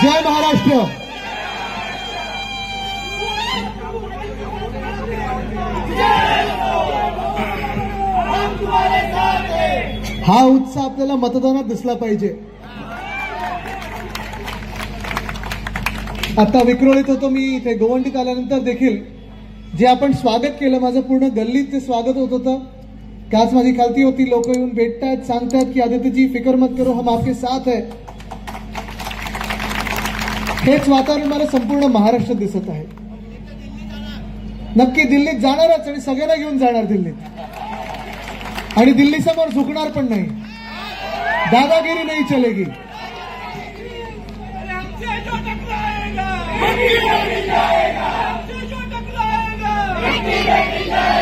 जय महाराष्ट्र। हा उत्साह आपल्याला मतदानात दिसला पाहिजे। आता विक्रोळीत होतो मी, इथे गोवंडीत आल्यानंतर देखील जे आपण स्वागत केलं, माझं पूर्ण गल्लीत ते स्वागत होत होतं। काच माझी खालती होती, लोक येऊन भेटतायत, सांगतायत की आदित्यजी फिकर मत करो, हम आपके साथ है। हेच वातावरण मला संपूर्ण महाराष्ट्रात दिसत आहे। नक्की दिल्लीत जाणारच आणि सगळ्यांना घेऊन जाणार दिल्लीत, आणि दिल्ली समोर झुकणार पण नाही, दादागिरी नहीं चलेगी।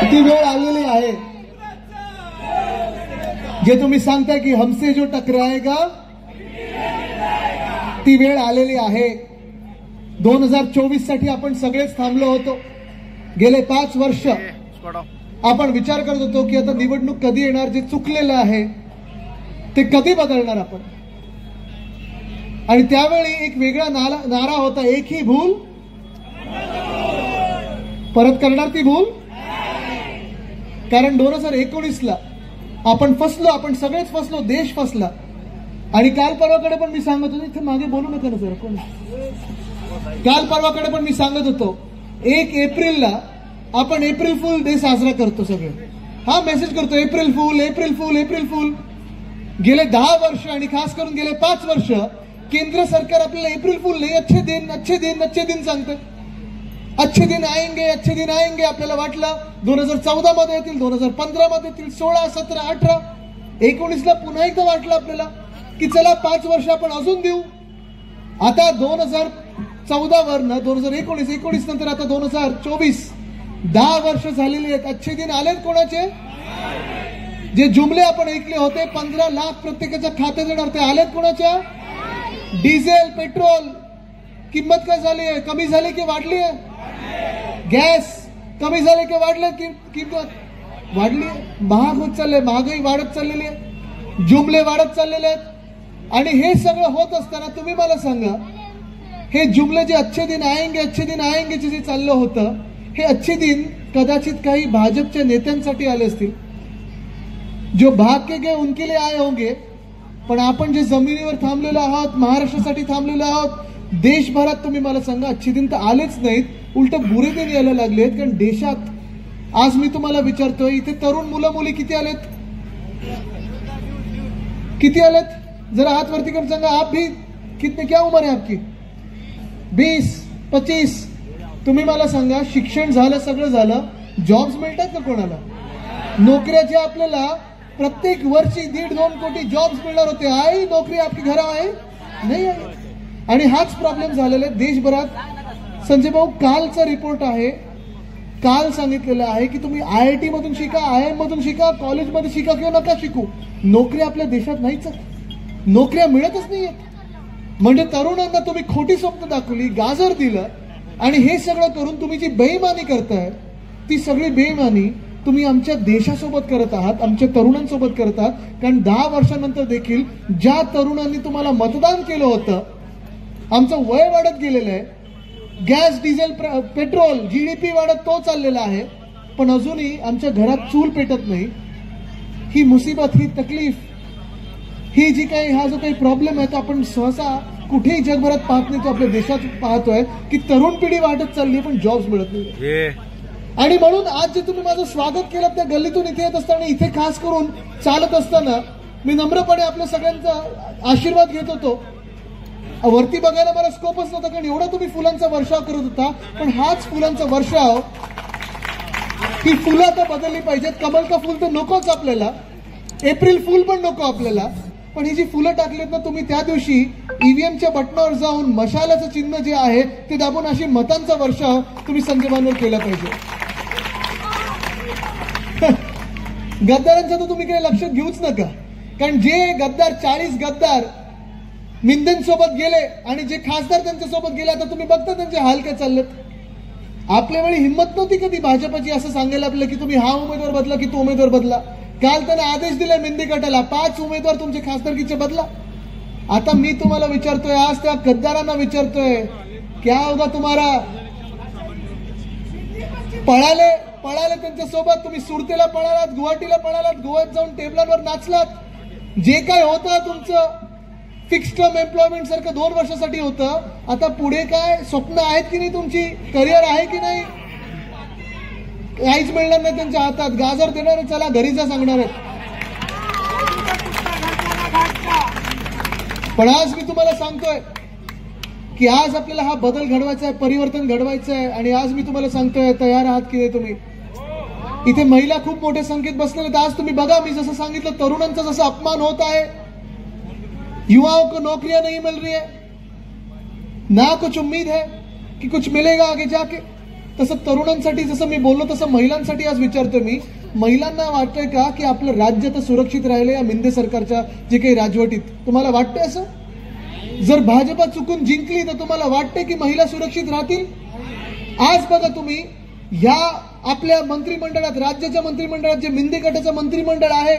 ती वेळ आलेली आहे जे तुम्ही सांगताय की हमसे जो टकराएगा, ती वेळ आलेली आहे। 2024 साठी आपण सगळेच थांबलो होतो। गेले 5 वर्ष आपण विचार करत होतो की आता निवडणूक कधी येणार, जे चुकलेलं आहे ते कधी बदलणार आपण। आणि त्यावेळी एक वेगळा नारा होता, एक ही भूल, परत करणार ती भूल। कारण 2019ला आपण फसलो, आपण सगळेच फसलो, देश फसला। आणि काल परवाकडे पण मी सांगत होतो, इथे मागे बोलू नका ना सर कोण, काल परवाकडे पण मी सांगत होतो 1 एप्रिलला आपण एप्रिल फुल डे साजरा करतो सगळे, हा मेसेज करतो April fool April fool April fool. गेले 10 वर्ष आणि खास करून गेले 5 वर्ष केंद्र सरकार आपल्याला एप्रिल फुल नाही, अच्छे दिन अच्छे दिन अच्छे दिन सांगते। अच्छे दिन आएंगे अच्छे दिन आएंगे आपल्याला वाटलं 2014 मध्ये येतील, 2015 मध्ये येतील, 16, 17, 18, 19ला पुन्हा एकदा वाटलं आपल्याला की चला 5 वर्ष आपण अजून देऊ। आता 2014 वरनं 2019, 19 नंतर आता 2024, 10 वर्ष झालेली आहेत। अच्छे दिन आलेत कोणाचे? जे जुमले आपण ऐकले होते 15 लाख प्रत्येकाच्या खात्यात येणार, ते आलेत कोणाच्या? डिझेल पेट्रोल किंमत काय झाली आहे, कमी झाली की वाढली आहे? गॅस कमी झाले की वाढले, किंमत वाढली आहे, महाग होत चालले, महागाई वाढत चाललेली आहे, जुमले वाढत चाललेले आहेत। आणि हे सगळं होत असताना तुम्ही मला सांगा, हे जुमले जे अच्छे दिन आएंगे जे चाललं होतं, हे अच्छे दिन कदाचित काही भाजपच्या नेत्यांसाठी आले असतील, जो भाग के गए उनके लिए आए होंगे। पण आपण जे जमिनीवर थांबलेलो आहोत, महाराष्ट्रासाठी थांबलेलो आहोत, देशभरात तुम्ही मला सांगा अच्छे दिन तर आलेच नाहीत, उलट बुरे दिन यायला लागलेत। कारण देशात आज मी तुम्हाला विचारतोय, इथे तरुण मुलं मुली किती आलेत, किती आलेत? जरा हात वरती करून सांगा, आप भी कितने, क्या उम्र है आपकी? 20, 25। तुम्ही मला सांगा, शिक्षण झालं, सगळं झालं, जॉब्स मिळतात का कोणाला? नोकऱ्या ज्या आपल्याला प्रत्येक वर्षी 1.5-2 कोटी जॉब्स मिळणार होते, आई नोकरी आपकी घरा आहे नाही आहे। आणि हाच प्रॉब्लेम झालेला आहे देशभरात। संजय भाऊ, कालचा रिपोर्ट आहे, काल सांगितलेलं आहे की तुम्ही IIT मधून शिका, IIM मधून शिका, कॉलेजमध्ये शिका किंवा नका शिकू, नोकऱ्या आपल्या देशात नाहीच, नोकऱ्या मिळतच नाहीयेत। म्हणजे तरुणांना तुम्ही खोटी स्वप्न दाखवली, गाजर दिलं, आणि हे सगळं करून तुम्ही जी बेईमानी करताय, ती सगळी बेईमानी तुम्ही आमच्या देशासोबत करत आहात, आमच्या तरुणांसोबत करत आहात। कारण 10 वर्षानंतर देखील ज्या तरुणांनी तुम्हाला मतदान केलं होतं, आमचं वय वाढत गेलेलं आहे, गॅस डिझेल पेट्रोल GDP वाढत तो चाललेला आहे, पण अजूनही आमच्या घरात चूल पेटत नाही। ही मुसीबत, ही तकलीफ, ही जी काही, हा जो काही प्रॉब्लेम आहे तो आपण सहसा कुठेही जगभरात पाहत नाही, तो आपल्या देशात पाहतोय की तरुण पिढी वाढत चालली पण जॉब्स मिळत नाही। आणि म्हणून आज जे तुम्ही माझं स्वागत केलं त्या गल्लीतून इथे येत असताना, इथे खास करून चालत असताना मी नम्रपणे आपल्या सगळ्यांचा आशीर्वाद घेत होतो। वरती बघायला मला स्कोपच नव्हता, कारण एवढा तुम्ही फुलांचा वर्षाव करत होता। पण हाच फुलांचा वर्षाव, ही फुलं आता बदलली पाहिजेत। कमल का फुल तर नकोच आपल्याला, एप्रिल फुल पण नको आपल्याला, पण ही जी फुलं टाकलीत ना तुम्ही, त्या दिवशी EVMच्या बटनावर जाऊन मशालाचं चिन्ह जे आहे ते दाबून अशी मतांचा वर्षाव तुम्ही संजय भाऊंवर केला पाहिजे। गद्दारांचं तर तुम्ही काही लक्षात घेऊच नका, कारण जे गद्दार 40 गद्दार मिंदेंसोबत गेले आणि जे खासदार त्यांच्यासोबत गेले, आता तुम्ही बघता त्यांचे हाल काय चाललेत। आपल्या वेळी हिंमत नव्हती कधी भाजपाची असं सांगायला आपल्याला की तुम्ही हा उमेदवार बदला की तो उमेदवार बदला। काल त्यांना आदेश दिला मेंदी गटाला, 5 उमेदवार तुमचे खासदारकीचे बदला। आता मी तुम्हाला विचारतोय, आज त्या गद्दारांना विचारतोय, क्या होगा तुम्हारा? पळाले त्यांच्यासोबत, तुम्ही सुरतेला पळालात, गुवाहाटीला पळालात, गोव्यात जाऊन टेबलांवर नाचलात. जे काय होतं तुमचं फिक्स टर्म एम्प्लॉयमेंट सारखं 2 वर्षासाठी होतं. आता पुढे काय स्वप्न आहेत की नाही? तुमची करिअर आहे की नाही? काहीच मिळणार नाही त्यांच्या हातात. गाजर देणार, चला घरी जा सांगणार आहेत. पण आज मी तुम्हाला सांगतोय की आज आपल्याला हा बदल घडवायचा आहे, परिवर्तन घडवायचं आहे. आणि आज मी तुम्हाला सांगतोय, तयार आहात की नाही तुम्ही? इथे महिला खूप मोठ्या संख्येत बसलेले. आज तुम्ही बघा, मी जसं सांगितलं, तरुणांचा जसा अपमान होत आहे, युवाओं को नौकरियां नहीं मिल रही है, ना कुछ उम्मीद है कि कुछ मिलेगा आगे जाके, तसं तरुणांसाठी जसं मी बोललो तसं महिलांसाठी आज विचारतोय मी, महिलांना वाटतंय का की आपलं राज्य तर सुरक्षित राहिले या मिंदे सरकारच्या जे काही राजवटीत? तुम्हाला वाटतंय असं? जर भाजपा चुकून जिंकली तर तुम्हाला वाटतंय की महिला सुरक्षित राहतील? आज बघा तुम्ही, ह्या आपल्या मंत्रिमंडळात, राज्याच्या मंत्रिमंडळात जे मिंदे गटाचं मंत्रिमंडळ आहे,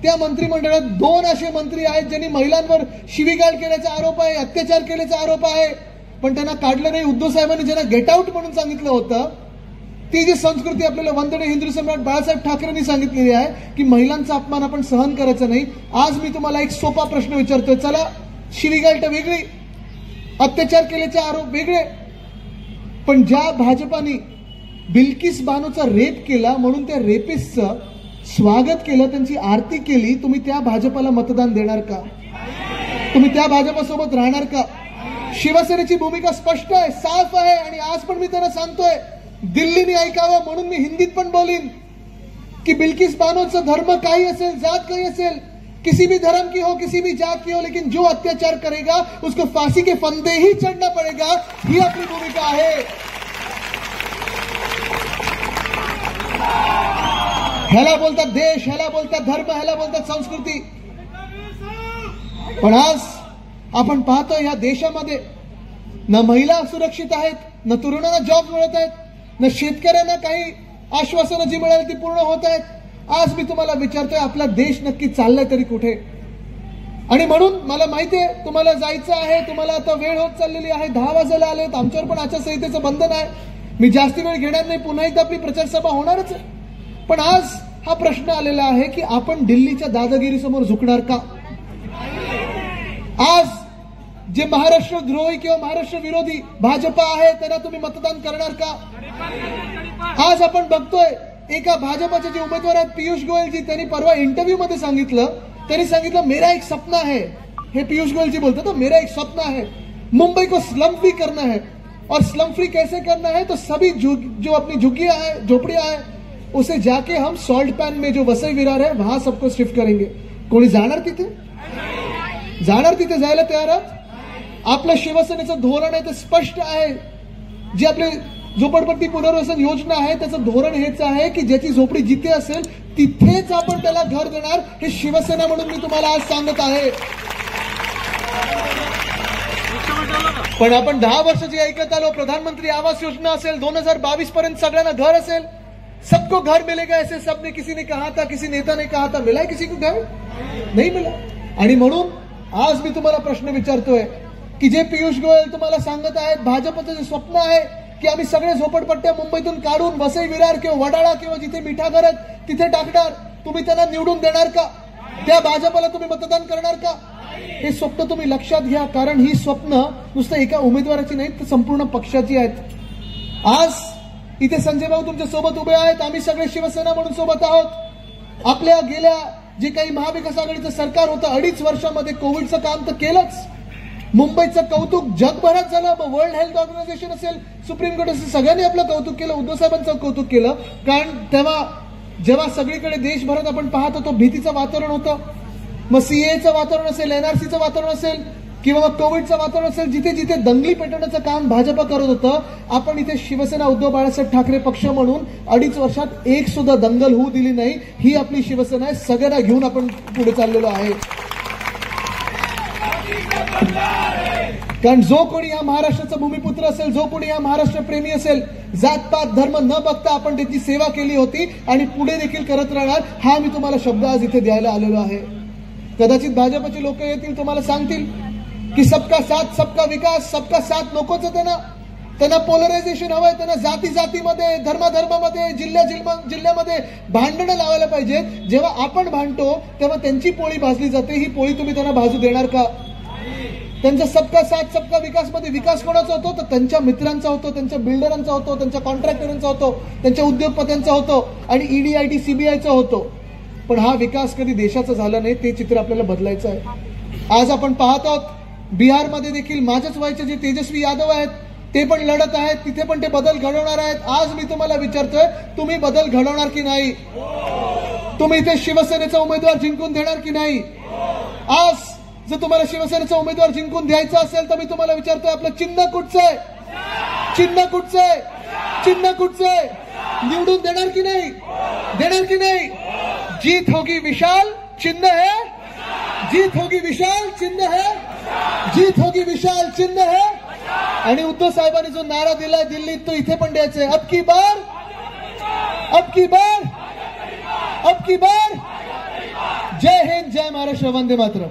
त्या मंत्रिमंडळात 2 असे मंत्री आहेत ज्यांनी महिलांवर शिवीगाळ केल्याचा आरोप आहे, अत्याचार केल्याचा आरोप आहे, पण त्यांना काढलं नाही. उद्धव साहेबांनी ज्यांना गेट आउट म्हणून सांगितलं होतं, ती जी संस्कृती आपल्याला वंदनीय हिंदू सम्राट बाळासाहेब ठाकरेंनी सांगितलेली आहे की महिलांचा अपमान आपण सहन करायचा नाही. आज मी तुम्हाला एक सोपा प्रश्न विचारतोय. चला, शिवीगाळ तर वेगळी, अत्याचार केल्याचे आरोप वेगळे, पण ज्या भाजपाने बिल्किस बानोचा रेप केला म्हणून त्या रेपिस्टचं स्वागत केलं, त्यांची आरती केली, तुम्ही त्या भाजपाला मतदान देणार का? तुम्ही त्या भाजपासोबत राहणार का? शिवसेनेची भूमिका स्पष्ट आहे, साफ आहे. आणि आज पण मी त्यांना सांगतोय, दिल्लीने ऐकावं म्हणून मी हिंदीत पण बोलीन की बिल्किस बानोचा धर्म काही असेल, जात काही असेल, किसी भी धर्म की हो, किसी भी जात की हो, लेकिन जो अत्याचार करेगा उसको फांसी के फंदे ही चढ़ना पड़ेगा, ही अपनी भूमिका आहे. ह्याला बोलतात देश, ह्याला बोलतात धर्म, ह्याला बोलतात संस्कृती. पण आज आपण पाहतोय ह्या देशामध्ये न महिला सुरक्षित आहेत, न तरुणांना जॉब मिळत आहेत, न शेतकऱ्यांना काही आश्वासनं जी मिळाली ती पूर्ण होत आहेत. आज मी तुम्हाला विचारतोय, आपला देश नक्की चाललाय तरी कुठे? आणि म्हणून मला माहितीये तुम्हाला जायचं आहे, तुम्हाला आता वेळ होत चाललेली आहे, 10 वाजायला आलेत, आमच्यावर पण आचारसंहितेचं बंधन आहे. मी जास्ती वेळ घेणार नाही, पुन्हा एकदा आपली प्रचार सभा होणारच आहे. पण आज हा प्रश्न आलेला आहे की आपण दिल्लीच्या दादागिरीसमोर झुकणार का? आज जे महाराष्ट्र द्रोही किंवा महाराष्ट्र विरोधी भाजपा आहे त्यांना तुम्ही मतदान करणार का? आज आपण बघतोय, एका भाजपाचे जे उमेदवार आहेत पियुष गोयलजी, त्यांनी परवा इंटरव्यू मध्ये सांगितलं मेरा एक सपना है. हे पियुष गोयलजी बोलतात, मेरा एक सपना है, मुंबई को स्लम फ्री करना है. और स्लम फ्री कैसे करना है? तो सभी जो अपनी झुग्गियां है, झोपड़ियां है, उसे जाके हम सॉल्ट पैन में जो वसई विरार है वहां सबको शिफ्ट करेंगे. कोणी जाणार तिथे? जायला तयार आहात? आपलं शिवसेनेचं धोरण आहे ते स्पष्ट आहे. जे आपले झोपडपट्टी पुनर्वसन योजना आहे त्याचं धोरण हेच आहे की ज्याची झोपडी जिथे असेल तिथेच आपण त्याला घर देणार. हे शिवसेना म्हणून मी तुम्हाला आज सांगत आहे. पण आपण 10 वर्ष जे ऐकत आलो, प्रधानमंत्री आवास योजना असेल, 2022 पर्यंत सगळ्यांना घर असेल, सबको घर मिलेगा ऐसे सबने किसी ने कहा था, किसी नेता ने कहा था, मिला है किसी को घर? नहीं मिला. आणि म्हणून आज मी तुम्हाला प्रश्न विचारतोय की जे पियुष गोयल तुम्हाला सांगत आहेत, भाजपचं जे स्वप्न आहे की आम्ही सगळे झोपडपट्ट्या मुंबईतून काढून वसई विरार किंवा वडाळा किंवा जिथे मिठागर आहेत तिथे टाकणार, तुम्ही त्यांना निवडून देणार का? त्या भाजपला तुम्ही मतदान करणार का? हे स्वप्न तुम्ही लक्षात घ्या, कारण ही स्वप्न नुसतं एका उमेदवाराची नाहीत, तर संपूर्ण पक्षाची आहेत. आज इथे संजय भाऊ तुमच्या सोबत उभे आहेत, आम्ही सगळे शिवसेना म्हणून सोबत आहोत. आपल्या गेल्या जे काही महाविकास आघाडीचं सरकार होतं 2.5 वर्षामध्ये कोविडचं काम तर केलंच. मुंबईचं कौतुक जगभरात झालं. वर्ल्ड हेल्थ ऑर्गनायझेशन असेल, सुप्रीम कोर्ट असेल, सगळ्यांनी आपलं कौतुक केलं, उद्धव साहेबांचं कौतुक केलं. कारण तेव्हा जेव्हा सगळीकडे देशभरात आपण पाहत होतो भीतीचं वातावरण होतं, मग सीएचं वातावरण असेल, एनआरसीचं वातावरण असेल किंवा मग कोविडचं वातावरण असेल, जिथे जिथे दंगली पेटवण्याचं काम भाजपा करत होतं, आपण इथे शिवसेना उद्धव बाळासाहेब ठाकरे पक्ष म्हणून 2.5 वर्षात एक सुद्धा दंगल होऊ दिली नाही. ही आपली शिवसेना आहे. सगळ्यांना घेऊन आपण पुढे चाललेलो आहे. कारण जो कोणी या महाराष्ट्राचा भूमिपुत्र असेल, जो कोणी या महाराष्ट्र प्रेमी असेल, जातपात धर्म न बघता आपण त्याची सेवा केली होती आणि पुढे देखील करत राहणार. हा मी तुम्हाला शब्द आज इथे द्यायला आलेलो आहे. कदाचित भाजपचे लोक येतील, तुम्हाला सांगतील की सबका साथ सबका विकास, सबका साथ नकोच त्यांना पोलरायझेशन हवंय, त्यांना जाती जातीमध्ये, धर्मामध्ये, जिल्ह्यामध्ये भांडणं लावायला पाहिजेत. जेव्हा आपण भांडतो तेव्हा त्यांची पोळी भाजली जाते. ही पोळी तुम्ही त्यांना भाजू देणार का? त्यांचा सबका साथ सबका विकास मध्ये विकास कोणाचा होतो? तर त्यांच्या मित्रांचा होतो, त्यांच्या बिल्डरांचा होतो, त्यांच्या कॉन्ट्रॅक्टरांचा होतो, त्यांच्या उद्योगपत्यांचा होतो आणि ईडी आयटी सीबीआयचा होतो. पण हा विकास कधी देशाचा झाला नाही. ते चित्र आपल्याला बदलायचं आहे. आज आपण पाहत आहोत बिहारमध्ये देखील माझ्याच वयाचे जे तेजस्वी यादव आहेत ते पण लढत आहेत. तिथे पण ते बदल घडवणार आहेत. आज मी तुम्हाला विचारतोय, तुम्ही बदल घडवणार की नाही? तुम्ही इथे शिवसेनेचा उमेदवार जिंकून देणार की नाही? आज जर तुम्हाला शिवसेनेचा उमेदवार जिंकून द्यायचा असेल तर मी तुम्हाला विचारतोय, आपलं चिन्ह कुठचंय? चिन्ह कुठचंय? चिन्ह कुठचंय? निवडून देणार की नाही? देणार की नाही? जीत होगी विशाल, चिन्ह है. जीत होगी विशाल, चिन्ह है. जीत होगी विशाल, चिन्ह है. आणि उद्धव साहेबांनी जो नारा दिलाय दिल्लीत, तो इथे पण द्यायचा आहे. अब की बार, अब की बार, अब की बार. जय हिंद, जय महाराष्ट्र, वंदे मातरम.